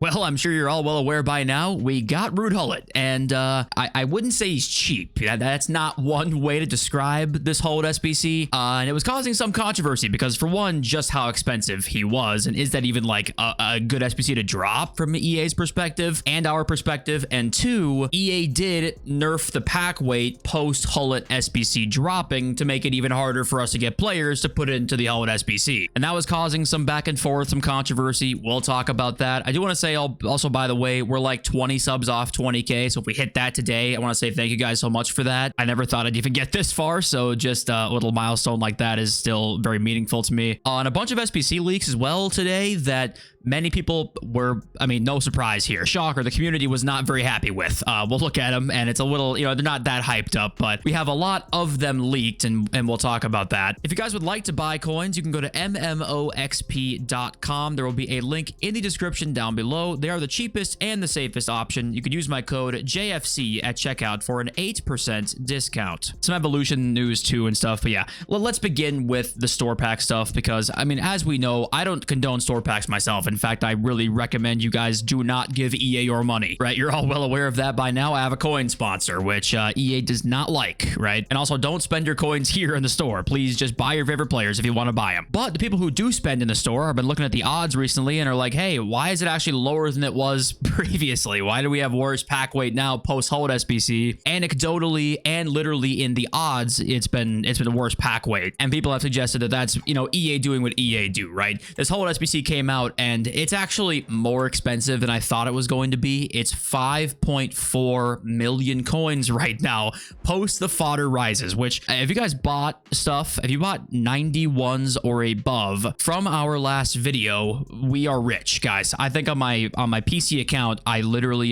Well, I'm sure you're all well aware by now, we got Rude Hullet, and I wouldn't say he's cheap. Yeah, that's not one way to describe this Hullet SBC, and it was causing some controversy because, for one, just how expensive he was, and is that even like a good SBC to drop from EA's perspective and our perspective, and two, EA did nerf the pack weight post Hullet SBC dropping to make it even harder for us to get players to put into the Hullet SBC, and that was causing some back and forth, some controversy. We'll talk about that. I do want to say also, by the way, we're like 20 subs off 20K. So if we hit that today, I want to say thank you guys so much for that. I never thought I'd even get this far. So just a little milestone like that is still very meaningful to me. On a bunch of SBC leaks as well today that many people were, I mean, no surprise here. Shocker, the community was not very happy with. We'll look at them and it's a little, you know, they're not that hyped up, but we have a lot of them leaked and we'll talk about that. If you guys would like to buy coins, you can go to mmoxp.com. There will be a link in the description down below. They are the cheapest and the safest option. You can use my code JFC at checkout for an 8% discount. Some evolution news too and stuff, but yeah, let's begin with the store pack stuff because, I mean, as we know, I don't condone store packs myself. In fact, I really recommend you guys do not give EA your money, right? You're all well aware of that by now. I have a coin sponsor, which EA does not like, right? And also, don't spend your coins here in the store. Please just buy your favorite players if you want to buy them. But the people who do spend in the store have been looking at the odds recently and are like, hey, why is it actually lower than it was previously? Why do we have worse pack weight now post Hullet SBC? Anecdotally and literally in the odds, it's been a worse pack weight. And people have suggested that that's, you know, EA doing what EA do, right? This Hullet SBC came out and it's actually more expensive than I thought it was going to be. It's 5.4 million coins right now post the fodder rises, which if you guys bought stuff, if you bought 91s or above from our last video, we are rich, guys. I think on my PC account, I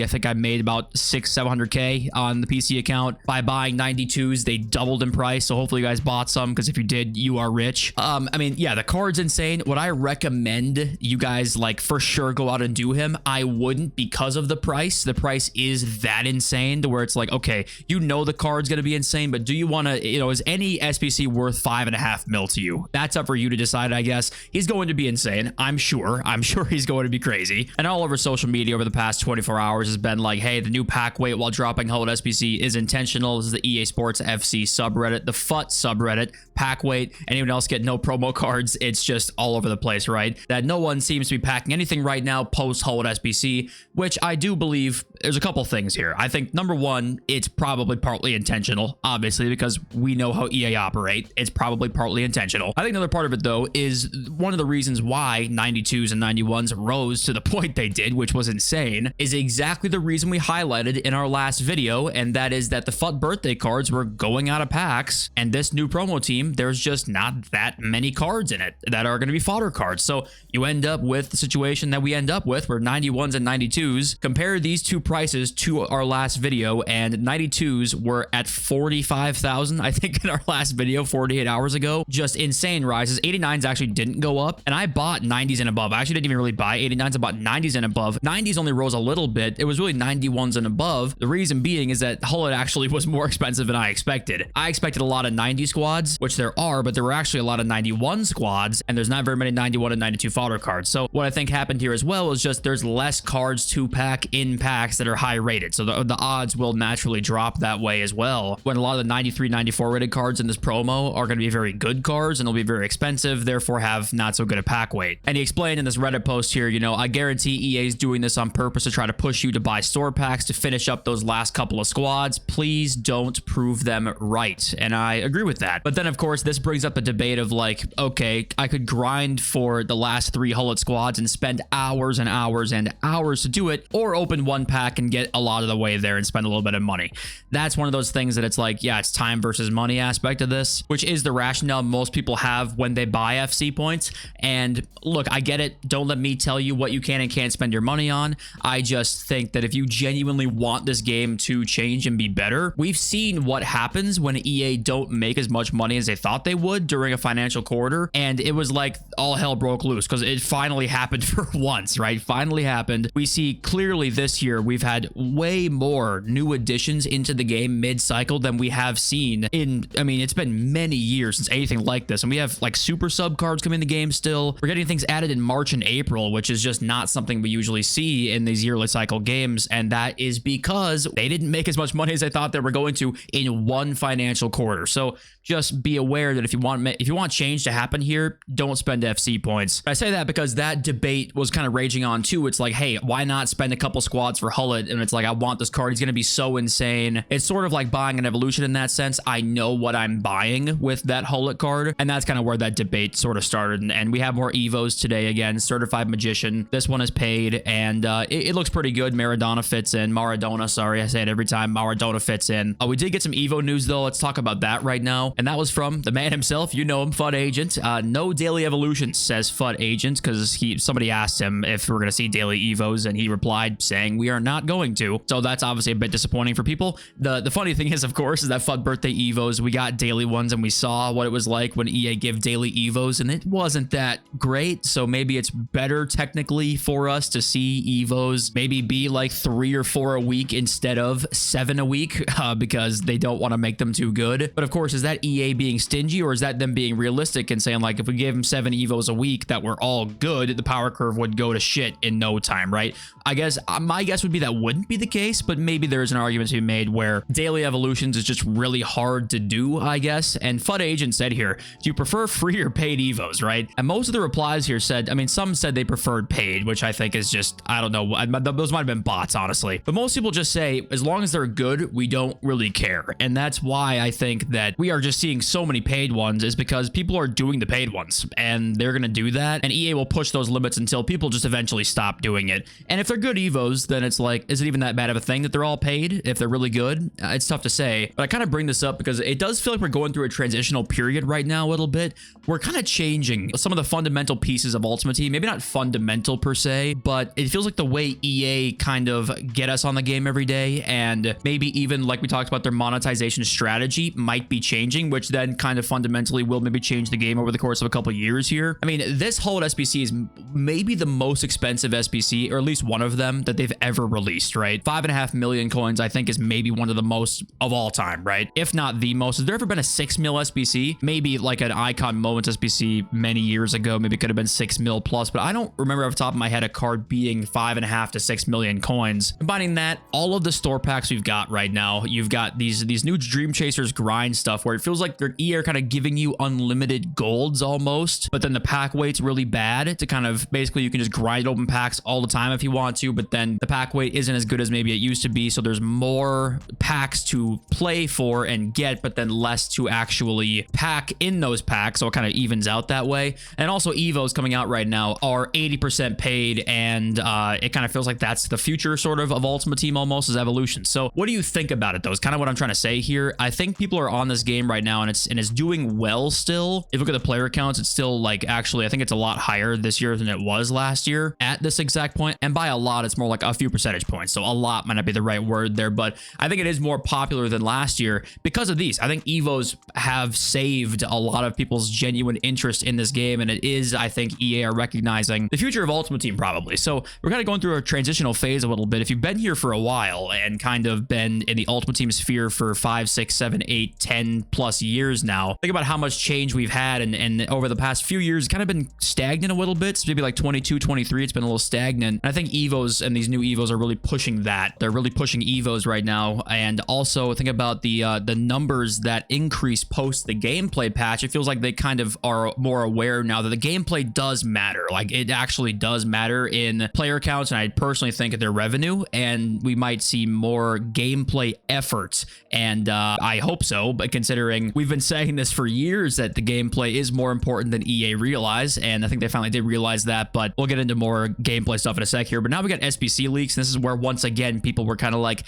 think I made about 600-700K on the PC account by buying 92s. They doubled in price, so hopefully you guys bought some because if you did, you are rich. I mean, yeah, the card's insane. Would I recommend you guys like for sure go out and do him? I wouldn't because of the price. The price is that insane to where it's like, okay, you know the card's gonna be insane, but do you want to, you know, is any SBC worth 5.5 mil to you? That's up for you to decide, I guess. He's going to be insane. I'm sure he's going to be crazy. And all over social media over the past 24 hours has been like, hey, the new pack weight while dropping Hullet SBC is intentional. This is the EA Sports FC subreddit, the FUT subreddit, pack weight. Anyone else get no promo cards? It's just all over the place, right? That no one seems to be packing anything right now post Hullet SBC, which I do believe there's a couple things here. I think number one, it's probably partly intentional, obviously, because we know how EA operate. It's probably partly intentional. I think another part of it, though, is one of the reasons why 92s and 91s rose to the point they did, which was insane, is exactly the reason we highlighted in our last video, and that is that the FUT birthday cards were going out of packs, and this new promo team, there's just not that many cards in it that are going to be fodder cards. So you end up with the situation that we end up with where 91s and 92s, compare these two prices to our last video, and 92s were at 45,000, I think, in our last video 48 hours ago. Just insane rises. 89s actually didn't go up, and I bought 90s and above. I actually didn't even really buy 89s. I bought 90s and above. 90s only rose a little bit. It was really 91s and above. The reason being is that Hullet actually was more expensive than I expected. I expected a lot of 90 squads, which there are, but there were actually a lot of 91 squads, and there's not very many 91 and 92 fodder cards. So what I think happened here as well is just there's less cards to pack in packs that are high rated. So the odds will naturally drop that way as well. When a lot of the 93, 94 rated cards in this promo are going to be very good cards and they'll be very expensive, therefore have not so good a pack weight. And he explained in this Reddit post here, you know, I guarantee EA is doing this on purpose to try to push you to buy store packs to finish up those last couple of squads. Please don't prove them right. And I agree with that. But then, of course, this brings up a debate of like, okay, I could grind for the last 3 Hullet squads and spend hours and hours and hours to do it, or open one pack and get a lot of the way there and spend a little bit of money. That's one of those things that it's like, yeah, it's time versus money aspect of this, which is the rationale most people have when they buy FC points. And look, I get it. Don't let me tell you what you can and can't spend your money on. I just think that if you genuinely want this game to change and be better, we've seen what happens when EA don't make as much money as they thought they would during a financial quarter. And it was like all hell broke loose because it finally happened happened for once, right? Finally happened. We see clearly this year we've had way more new additions into the game mid-cycle than we have seen in, I mean, it's been many years since anything like this. And we have like super sub cards coming in the game still. We're getting things added in March and April, which is just not something we usually see in these yearly cycle games. And that is because they didn't make as much money as I thought they were going to in one financial quarter. So just be aware that if you want change to happen here, don't spend FC points. I say that because that debate was kind of raging on too. It's like, hey, why not spend a couple squads for Gullit? And it's like, I want this card. He's going to be so insane. It's sort of like buying an evolution in that sense. I know what I'm buying with that Gullit card. And that's kind of where that debate sort of started. And we have more Evos today again. Certified Magician. This one is paid and it looks pretty good. Maradona fits in. Maradona, sorry. I say it every time. Maradona fits in. We did get some Evo news though. Let's talk about that right now. And that was from the man himself. You know him, FUT Agent. No daily evolutions, says FUT Agent, because somebody asked him if we're going to see daily Evos, and he replied saying we are not going to. So that's obviously a bit disappointing for people. The funny thing is, of course, is that FUT birthday Evos, we got daily ones, and we saw what it was like when EA give daily Evos, and it wasn't that great. So maybe it's better technically for us to see Evos maybe be like 3 or 4 a week instead of 7 a week, because they don't want to make them too good. But of course, is that EA being stingy, or is that them being realistic and saying like, if we gave them 7 Evos a week that were all good, the power curve would go to shit in no time, right? I guess my guess would be that wouldn't be the case, but maybe there's an argument to be made where daily evolutions is just really hard to do, I guess. And FUT Agent said here, do you prefer free or paid Evos, right? And most of the replies here said, I mean, some said they preferred paid, which I think is just, I don't know, those might have been bots, honestly. But most people just say, as long as they're good, we don't really care. And that's why I think that we are just seeing so many paid ones, is because people are doing the paid ones and they're going to do that. And EA will push those limits until people just eventually stop doing it. And if they're good Evos, then it's like, is it even that bad of a thing that they're all paid if they're really good? It's tough to say, but I kind of bring this up because it does feel like we're going through a transitional period right now a little bit. We're kind of changing some of the fundamental pieces of Ultimate Team. Maybe not fundamental per se, but it feels like the way EA kind of get us on the game every day, and maybe even like we talked about, their monetization strategy might be changing, which then kind of fundamentally will maybe change the game over the course of a couple years here. I mean, this Gullit SBC is maybe the most expensive SBC, or at least one of them that they've ever released, right? 5.5 million coins, I think, is maybe one of the most of all time, right? If not the most. Has there ever been a 6 mil SBC? Maybe like an Icon Moments SBC many years ago, maybe it could have been 6 mil plus, but I don't remember off the top of my head a card being 5.5 to 6 million coins. Combining that, all of the store packs we've got right now, you've got these new Dream Chasers grind stuff where it feels like they're EA are kind of giving you unlimited golds almost, but then the pack weight's really bad to kind of basically you can just grind open packs all the time if you want to, but then the pack weight isn't as good as maybe it used to be. So there's more packs to play for and get, but then less to actually pack in those packs. So it kind of evens out that way. And also Evos coming out right now are 80% paid, and it kind of feels like that's the future sort of Ultimate Team almost, as evolution. So what do you think about it though? Is kind of what I'm trying to say here. I think people are on this game right now, and it's doing well still. If you look at the player counts, it's still like, actually I think it's a lot higher this year than it was last year at this exact point. And by a lot, it's more like a few percentage points. So a lot might not be the right word there, but I think it is more popular than last year because of these. I think Evos have saved a lot of people's genuine interest in this game, and it is, I think, EA are recognizing the future of Ultimate Team probably. So we're kind of going through a transitional phase a little bit. If you've been here for a while and kind of been in the Ultimate Team sphere for 5, 6, 7, 8, 10 plus years now, think about how much change we've had, and over the past few years, it's kind of been stagnant a little bit. So maybe like 22, 23, it's been a little stagnant. And I think Evos and these new Evos are really pushing that. They're really pushing Evos right now. And also think about the numbers that increase post the gameplay patch. It feels like they kind of are more aware now that the gameplay does matter. Like, it actually does matter in player counts, and I personally think their revenue, and we might see more gameplay efforts. And I hope so, but considering we've been saying this for years that the gameplay is more important than EA realize, and I think they finally did realize that. But we'll get into more gameplay stuff in a sec here. But now we got SBC leaks, and this is where once again people were kind of like,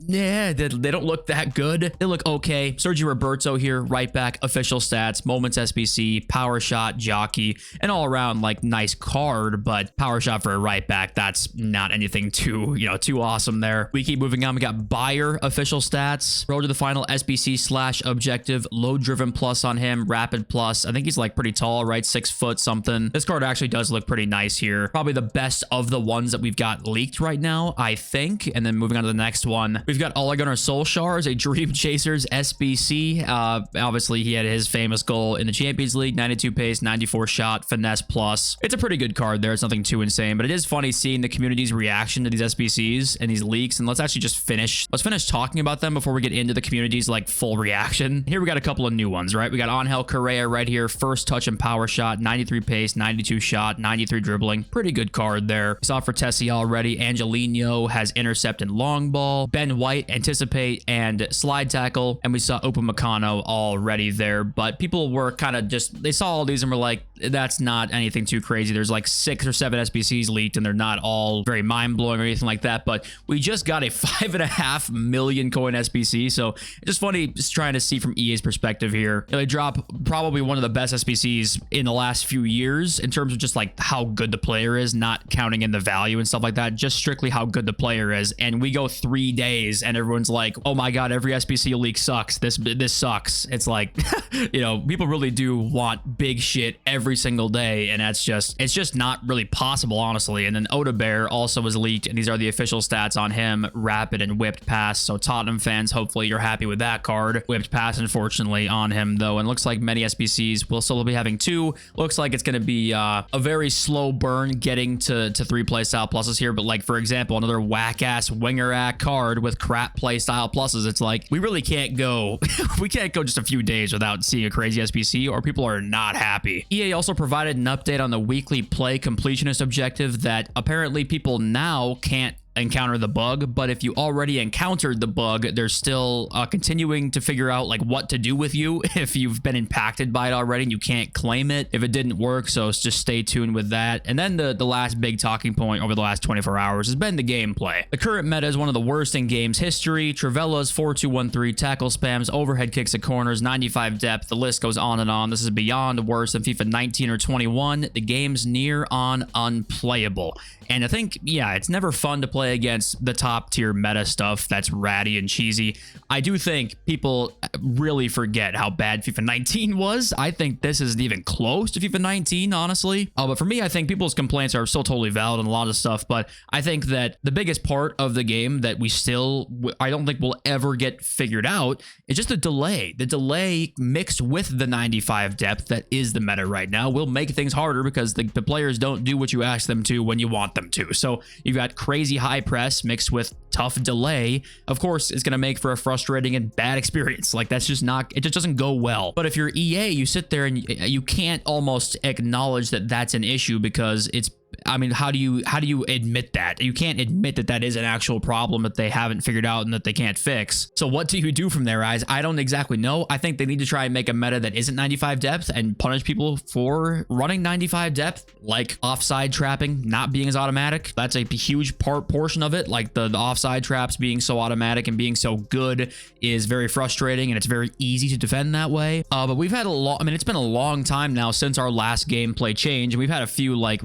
yeah, they don't look that good. They look okay. Sergio Roberto here, right back, official stats, Moments SBC, power shot, jockey, and all around like nice card, but power shot for a right back, that's not anything too, too awesome there. We keep moving on. We got Bayer official stats, road to the final SBC / objective, load driven plus on him, rapid plus. I think he's like pretty tall, right? 6 foot something. This card actually does look pretty nice here. Probably the best of the ones that we've got leaked right now, I think. And then moving on to the next one, we've got Ole Gunnar Solskjaer's a Dream Chasers SBC. Obviously, he had his famous goal in the Champions League, 92 pace, 94 shot, finesse plus. It's a pretty good card there. It's nothing too insane, but it is funny seeing the community's reaction to these SBCs and these leaks. And let's actually just finish talking about them before we get into the community's like full reaction. Here we got a couple of new ones, right? We got Angel Correa right here, first touch and power shot, 93 pace, 92 shot, 93 dribbling. Pretty good card there. We saw for Tessie already. Angelino has intercept and long ball. Ben White, anticipate and slide tackle. And we saw Upamecano already there, but people were kind of just, they saw all these and were like, that's not anything too crazy. There's like 6 or 7 SBCs leaked and they're not all very mind-blowing or anything like that, but we just got a 5.5 million coin SBC, so it's just funny just trying to see from EA's perspective here. They drop probably one of the best SBCs in the last few years in terms of just like how good the player is, not counting in the value and stuff like that, just strictly how good the player is. And we go 3 days and everyone's like, oh my god, every SBC leak sucks. This sucks. It's like people really do want big shit every single day, and it's just not really possible, honestly. And then Oda Bear also was leaked, and these are the official stats on him, rapid and whipped pass. So Tottenham fans, hopefully you're happy with that card. Whipped pass, unfortunately, on him though, and looks like many SBCs will still be having 2. Looks like it's going to be a very slow burn getting to 3 play style pluses here, but like for example, another whack ass winger card with crap play style pluses. It's like we really can't go we can't go just a few days without seeing a crazy SBC, or people are not happy. EA also provided an update on the weekly play completionist objective that apparently people now can't encounter the bug, but if you already encountered the bug, they're still continuing to figure out like what to do with you if you've been impacted by it already and you can't claim it if it didn't work. So just stay tuned with that. And then the last big talking point over the last 24 hours has been the gameplay. The current meta is one of the worst in game's history. Trivella's 4-2-1-3 tackle spams, overhead kicks at corners, 95 depth. The list goes on and on. This is beyond worse than FIFA 19 or 21. The game's near on unplayable. And I think, yeah, it's never fun to play against the top tier meta stuff that's ratty and cheesy. I do think people really forget how bad FIFA 19 was. I think this isn't even close to FIFA 19, honestly. But for me, I think people's complaints are still totally valid on a lot of stuff. But I think that the biggest part of the game that I don't think will ever get figured out is just the delay. The delay mixed with the 95 depth that is the meta right now will make things harder because the players don't do what you ask them to when you want them to. So you've got crazy high press mixed with tough delay. Of course, it's going to make for a frustrating and bad experience. Like that's just not, it just doesn't go well. But if you're EA, you sit there and you can't almost acknowledge that that's an issue because it's, I mean, how do you admit that? You can't admit that that is an actual problem that they haven't figured out and that they can't fix. So what do you do from there, guys? I don't exactly know. I think they need to try and make a meta that isn't 95 depth and punish people for running 95 depth, like offside trapping not being as automatic. That's a huge portion of it. Like the offside traps being so automatic and being so good is very frustrating, and it's very easy to defend that way. But we've had it's been a long time now since our last gameplay change, and we've had a few like,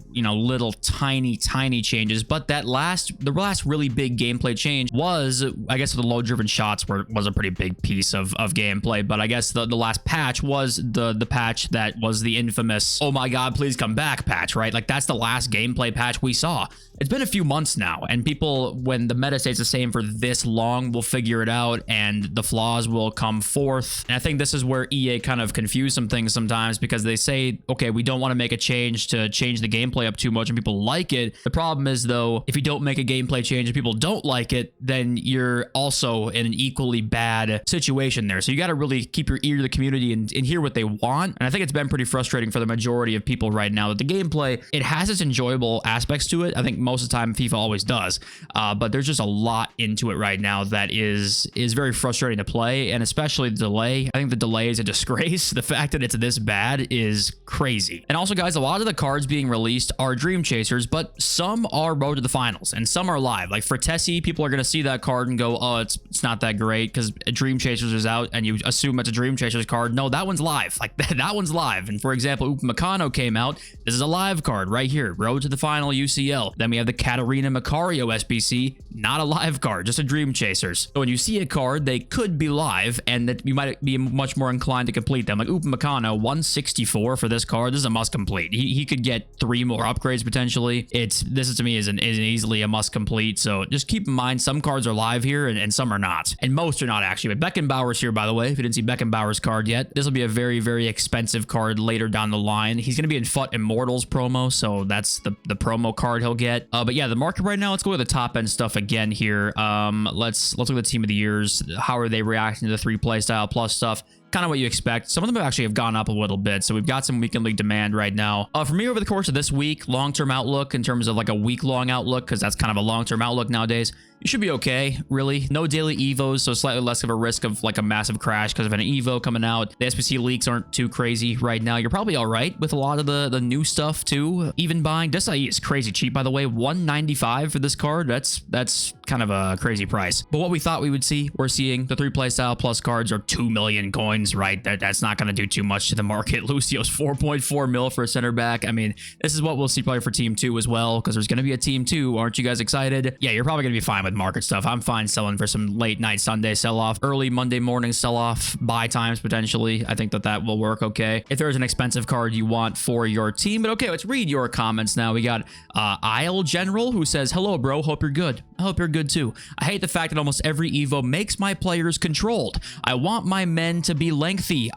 little tiny changes, but the last really big gameplay change was, I guess, the low driven shots was a pretty big piece of gameplay. But I guess the last patch was the patch that was the infamous "oh my god, please come back" patch, right? Like that's the last gameplay patch we saw. It's been a few months now, and people, when the meta stays the same for this long, will figure it out and the flaws will come forth. And I think this is where EA kind of confuse some things sometimes, because they say, okay, we don't want to make a change to change the gameplay up too much and people like it. The problem is, though, if you don't make a gameplay change and people don't like it, then you're also in an equally bad situation there. So you got to really keep your ear to the community and hear what they want. And I think it's been pretty frustrating for the majority of people right now that the gameplay, it has its enjoyable aspects to it. I think most of the time FIFA always does, but there's just a lot into it right now that is very frustrating to play, and especially the delay. I think the delay is a disgrace. The fact that it's this bad is crazy. And also, guys, a lot of the cards being released are Dream chasers, but some are road to the finals and some are live. Like for Tessie, people are going to see that card and go, oh, it's not that great because Dream Chasers is out and you assume it's a Dream Chasers card. No, that one's live. Like that one's live. And for example, Upamecano came out. This is a live card right here. Road to the final UCL. Then we have the Katarina Macario SBC. Not a live card, just a Dream Chasers. So when you see a card, they could be live and that you might be much more inclined to complete them. Like Upamecano, 164 for this card. This is a must complete. He could get 3 more upgrades potentially. This is to me is an easily a must complete. So just keep in mind some cards are live here and some are not. And most are not actually. But Beckenbauer's here, by the way. If you didn't see Beckenbauer's card yet, this will be a very, very expensive card later down the line. He's going to be in FUT Immortals promo, so that's the promo card he'll get. But yeah, the market right now, let's go to the top end stuff again here. Let's look at the team of the years. How are they reacting to the 3 playstyle plus stuff? Kind of what you expect. Some of them actually have gone up a little bit, so we've got some weekend league demand right now. For me, over the course of this week, long-term outlook in terms of like a week-long outlook, because that's kind of a long-term outlook nowadays, you should be okay, really. No daily evos, so slightly less of a risk of like a massive crash because of an evo coming out. The SBC leaks aren't too crazy right now. You're probably all right with a lot of the new stuff too. Even buying Desai is crazy cheap, by the way. 195 for this card. That's kind of a crazy price. But what we thought we would see, we're seeing. The 3 playstyle plus cards are 2 million coins, right? That's not going to do too much to the market. Lucio's 4.4 mil for a center back. I mean, this is what we'll see probably for Team 2 as well, because there's going to be a Team 2. Aren't you guys excited? Yeah, you're probably going to be fine with market stuff. I'm fine selling for some late night Sunday sell-off, early Monday morning sell-off, buy times potentially. I think that will work okay. If there's an expensive card you want for your team. But okay, let's read your comments now. We got Isle General who says, hello, bro. Hope you're good. I hope you're good too. I hate the fact that almost every Evo makes my players controlled. I want my men to be lengthy.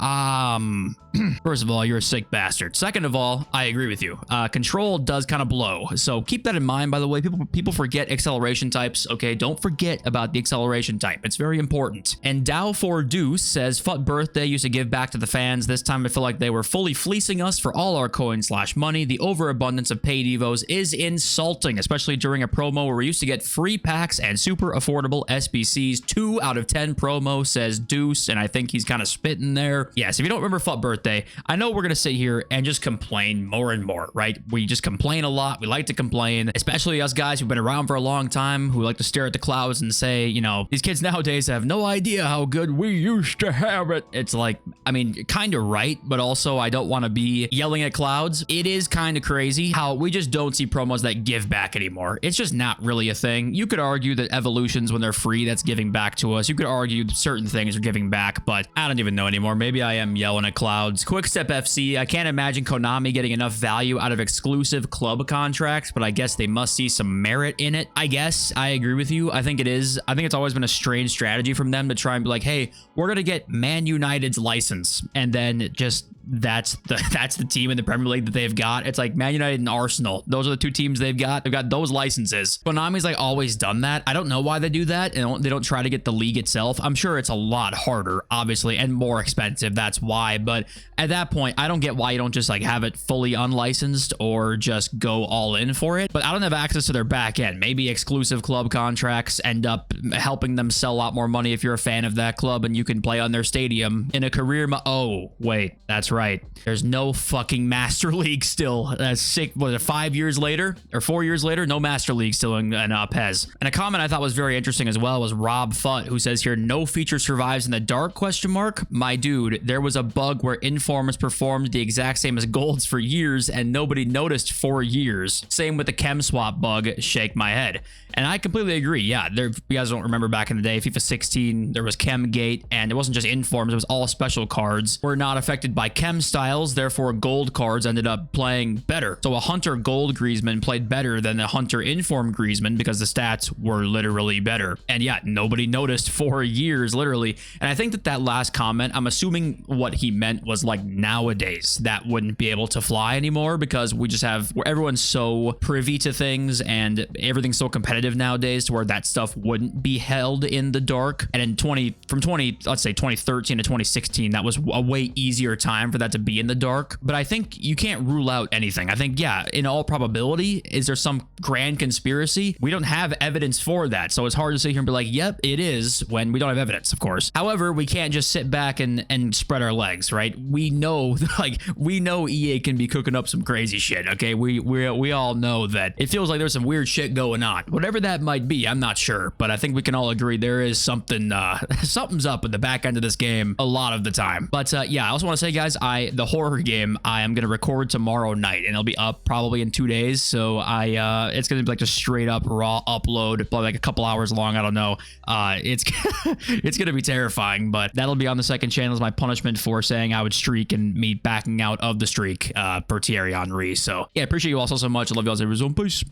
First of all, you're a sick bastard. Second of all, I agree with you. Control does kind of blow. So keep that in mind, by the way. People forget acceleration types. Okay, don't forget about the acceleration type. It's very important. And Dow4 Deuce says, FUT birthday used to give back to the fans. This time I feel like they were fully fleecing us for all our coin/money. The overabundance of paid Evos is insulting, especially during a promo where we used to get free packs and super affordable SBCs. 2 out of 10 promo, says Deuce, and I think he's kind of spitting there. Yes, if you don't remember FUT birthday, I know we're going to sit here and just complain more and more, right? We just complain a lot. We like to complain, especially us guys who've been around for a long time, who like to stare at the clouds and say, you know, these kids nowadays have no idea how good we used to have it. It's like, I mean, kind of right, but also I don't want to be yelling at clouds. It is kind of crazy how we just don't see promos that give back anymore. It's just not really a thing. You could argue that evolutions, when they're free, that's giving back to us. You could argue certain things are giving back, but I don't even know anymore. Maybe I am yelling at clouds. Quickstep FC, I can't imagine Konami getting enough value out of exclusive club contracts, but I guess they must see some merit in it. I guess I agree with you. I think it is. I think it's always been a strange strategy from them to try and be like, hey, we're going to get Man United's license. And then just that's the team in the Premier League that they've got. It's like Man United and Arsenal. Those are the 2 teams they've got. They've got those licenses. Konami's like always done that. I don't know why they do that. And they don't try to get the league itself. I'm sure it's a lot harder, obviously, and more expensive. That's why. But at that point, I don't get why you don't just like have it fully unlicensed or just go all in for it. But I don't have access to their back end. Maybe exclusive club contracts end up helping them sell a lot more money if you're a fan of that club and you can play on their stadium in a career. Oh, wait, that's right. There's no fucking Master League still. That's sick. Was it 5 years later or 4 years later? No Master League still in PES. And a comment I thought was very interesting as well was Rob Futt, who says here, no feature survives in the dark, ? My dude, there was a bug where informers performed the exact same as golds for years and nobody noticed for years. Same with the chem swap bug. Shake my head. And I completely agree. Yeah, you guys don't remember back in the day, FIFA 16, there was chem gate, and it wasn't just informs, it was all special cards were not affected by chem styles, therefore gold cards ended up playing better. So a Hunter Gold Griezmann played better than a Hunter Inform Griezmann because the stats were literally better. And yeah, nobody noticed for years, literally. And I think that last comment, I'm assuming what he meant was like nowadays that wouldn't be able to fly anymore because we just have, where everyone's so privy to things and everything's so competitive nowadays to where that stuff wouldn't be held in the dark. And in let's say 2013 to 2016, that was a way easier time time for that to be in the dark, but I think you can't rule out anything. I think, yeah, in all probability, is there some grand conspiracy? We don't have evidence for that, so it's hard to sit here and be like, yep, it is, when we don't have evidence, of course. However, we can't just sit back and spread our legs, right? We know, like, we know EA can be cooking up some crazy shit, okay? We all know that it feels like there's some weird shit going on. Whatever that might be, I'm not sure, but I think we can all agree there is something, something's up in the back end of this game a lot of the time. But yeah, I also want to say, guys, the horror game, I am going to record tomorrow night, and it'll be up probably in 2 days, so it's going to be like just straight up raw upload, probably like a couple hours long, I don't know. It's it's going to be terrifying, but that'll be on the second channel as my punishment for saying I would streak and me backing out of the streak per Thierry Henry. So yeah, I appreciate you all so much. I love you all. Peace.